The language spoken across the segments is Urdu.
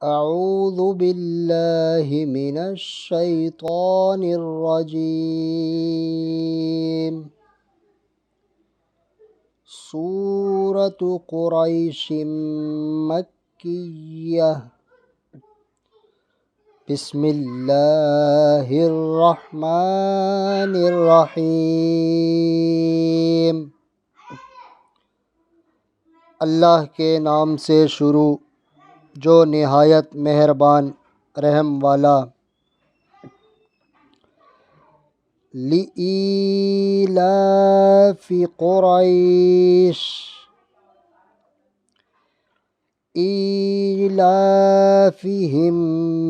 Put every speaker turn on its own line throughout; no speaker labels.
أعوذ بالله من الشيطان الرجيم. سورة قریش مکیہ. بسم اللہ الرحمن الرحیم. اللہ کے نام سے شروع جو نہایت مہربان رحم والا. لإیلاف قریش إيلافهم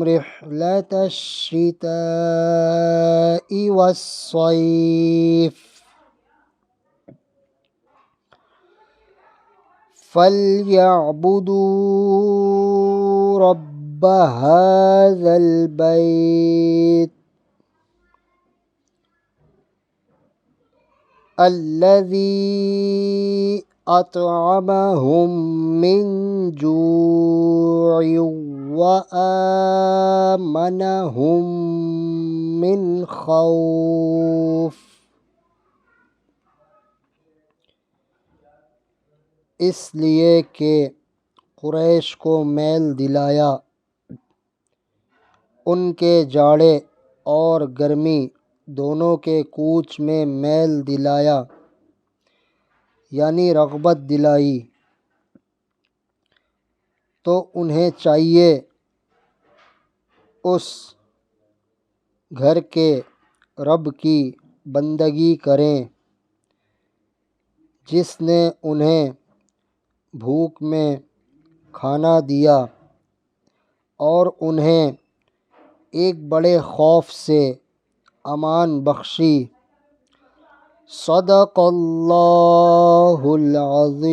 رحلة الشتاء والصيف فليعبدوا رب هذا البيت الذي أطعمهم من جوع وآمنهم من خوف. اس لیے کہ قریش کو میل دلایا، ان کے جاڑے اور گرمی دونوں کے کوچ میں میل دلایا، یعنی رغبت دلائی. تو انہیں چاہیے اس گھر کے رب کی بندگی کریں جس نے انہیں بھوک میں کھانا دیا اور انہیں ایک بڑے خوف سے امان بخشی. صدق اللہ العظیم.